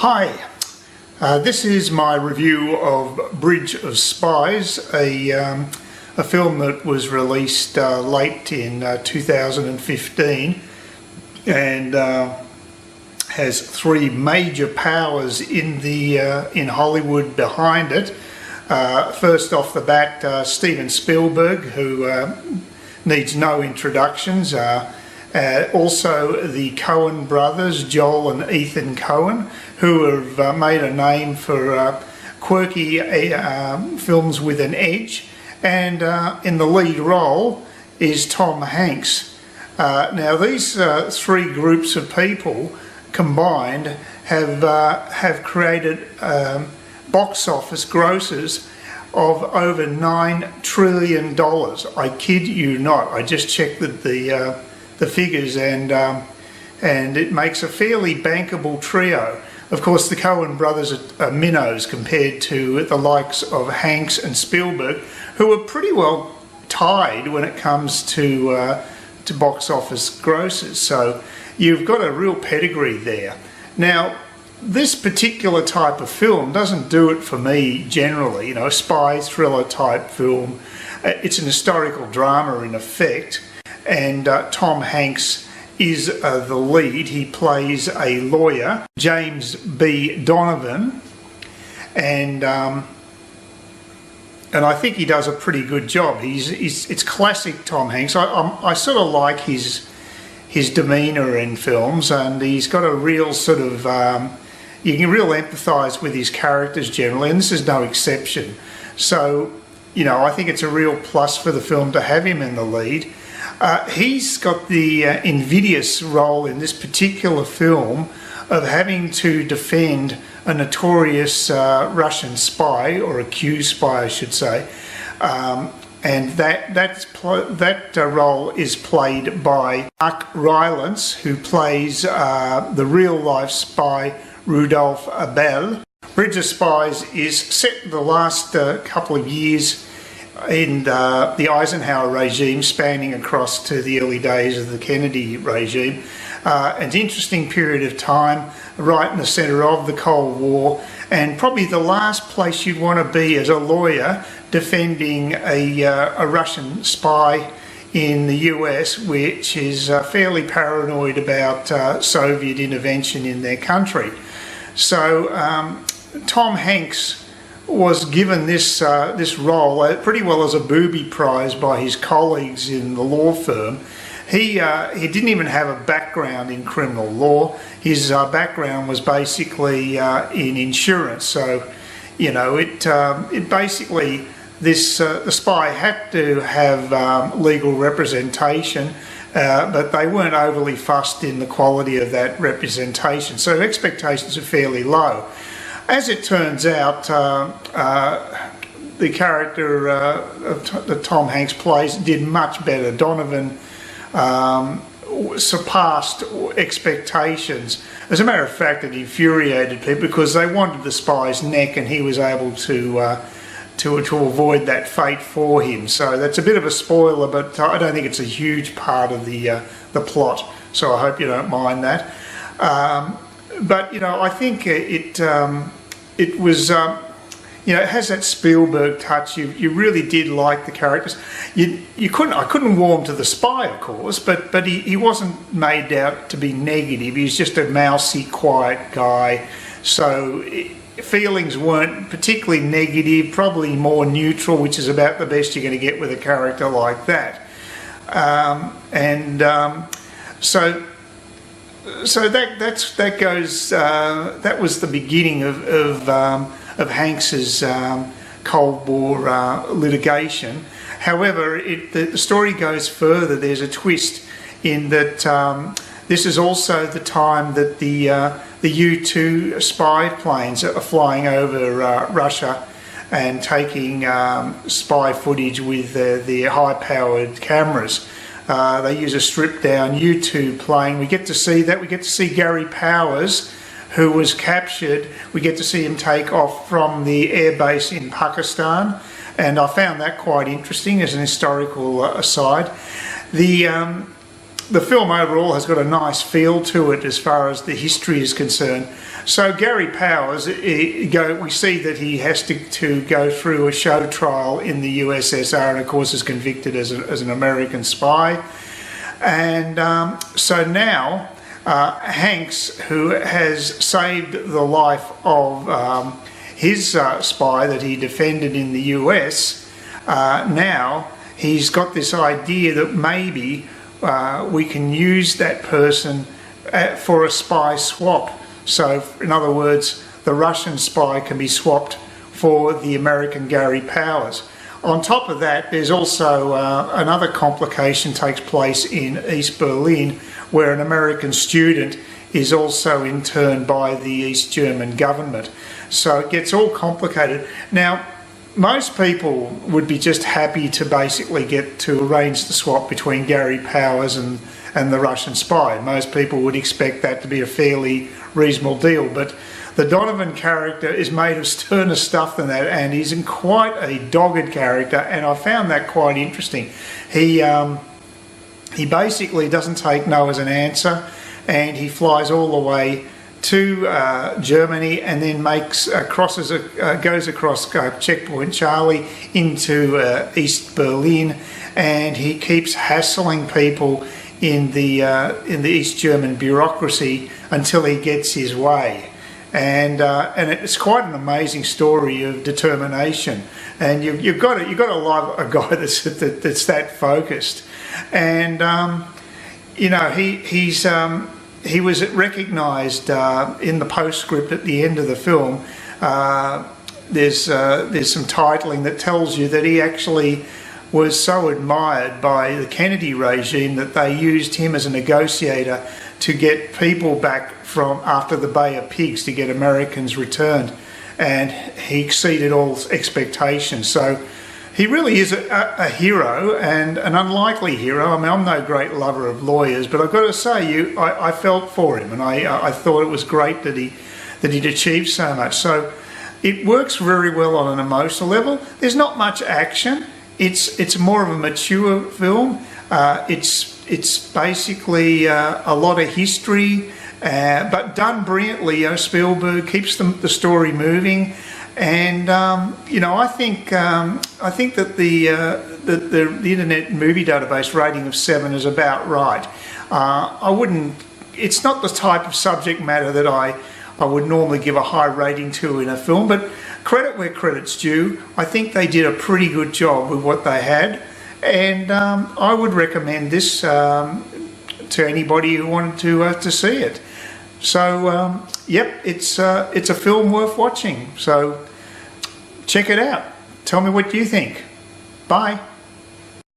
Hi, this is my review of Bridge of Spies, a film that was released late in 2015 and has three major powers in Hollywood behind it. First off the bat, Steven Spielberg, who needs no introductions. Also the Coen brothers, Joel and Ethan Coen, who have made a name for quirky films with an edge, and in the lead role is Tom Hanks. Now these three groups of people combined have created box office grosses of over $9 trillion. I kid you not. I just checked the figures, and it makes a fairly bankable trio. Of course, the Coen brothers are minnows compared to the likes of Hanks and Spielberg, who are pretty well tied when it comes to box office grosses. So you've got a real pedigree there. Now, this particular type of film doesn't do it for me generally. You know, a spy thriller type film. It's an historical drama in effect. And Tom Hanks is the lead. He plays a lawyer, James B. Donovan, and I think he does a pretty good job. It's classic Tom Hanks. I sort of like his demeanour in films, and he's got a real sort of you can really empathise with his characters generally, and this is no exception. So, you know, I think it's a real plus for the film to have him in the lead. He's got the invidious role in this particular film of having to defend a notorious Russian spy, or accused spy I should say, and that role is played by Mark Rylance, who plays the real life spy Rudolph Abel. Bridge of Spies is set in the last couple of years in the Eisenhower regime, spanning across to the early days of the Kennedy regime. An interesting period of time, right in the centre of the Cold War, and probably the last place you'd want to be as a lawyer defending a Russian spy in the US, which is fairly paranoid about Soviet intervention in their country. So Tom Hanks was given this role pretty well as a booby prize by his colleagues in the law firm. He didn't even have a background in criminal law. His background was basically in insurance. So, you know, it basically the spy had to have legal representation, but they weren't overly fussed in the quality of that representation. So expectations are fairly low. As it turns out, the character that Tom Hanks plays did much better. Donovan surpassed expectations. As a matter of fact, it infuriated people because they wanted the spy's neck, and he was able to avoid that fate for him. So that's a bit of a spoiler, but I don't think it's a huge part of the plot. So I hope you don't mind that. But, you know, I think it was, you know, it has that Spielberg touch. You really did like the characters. I couldn't warm to the spy, of course, but he wasn't made out to be negative. He was just a mousy, quiet guy. So feelings weren't particularly negative, probably more neutral, which is about the best you're going to get with a character like that. So that goes. That was the beginning of Hanks's Cold War litigation. However, the story goes further. There's a twist in that this is also the time that the U-2 spy planes are flying over Russia and taking spy footage with the high-powered cameras. They use a stripped-down U-2 plane. We get to see that. We get to see Gary Powers, who was captured. We get to see him take off from the airbase in Pakistan, and I found that quite interesting as an historical aside. The the film overall has got a nice feel to it as far as the history is concerned. So Gary Powers, we see that he has to go through a show trial in the USSR, and of course is convicted as an American spy. And so now Hanks, who has saved the life of his spy that he defended in the US, now he's got this idea that maybe we can use that person for a spy swap. So, in other words, the Russian spy can be swapped for the American Gary Powers. On top of that, there's also another complication takes place in East Berlin, where an American student is also interned by the East German government. So it gets all complicated. Now, most people would be just happy to basically get to arrange the swap between Gary Powers and the Russian spy. Most people would expect that to be a fairly reasonable deal, but the Donovan character is made of sterner stuff than that, and he's in quite a dogged character, and I found that quite interesting. He basically doesn't take no as an answer, and he flies all the way to Germany, and then goes across Checkpoint Charlie into East Berlin, and he keeps hassling people in the East German bureaucracy until he gets his way. And it's quite an amazing story of determination. And you've got to love a guy that's that focused. And you know, he was recognised in the postscript at the end of the film. There's some titling that tells you that he actually was so admired by the Kennedy regime that they used him as a negotiator to get people back from after the Bay of Pigs, to get Americans returned, and he exceeded all expectations. So he really is a hero, and an unlikely hero. I mean, I'm no great lover of lawyers, but I've got to say, I felt for him, and I thought it was great that he'd achieved so much. So it works very well on an emotional level. There's not much action. It's more of a mature film. It's basically a lot of history, but done brilliantly. You know, Spielberg keeps the story moving, and you know, I think that the Internet Movie Database rating of 7 is about right. I wouldn't. It's not the type of subject matter that I would normally give a high rating to in a film, but credit where credit's due. I think they did a pretty good job with what they had, and I would recommend this to anybody who wanted to see it. So yep, it's a film worth watching. So check it out. Tell me what you think. Bye.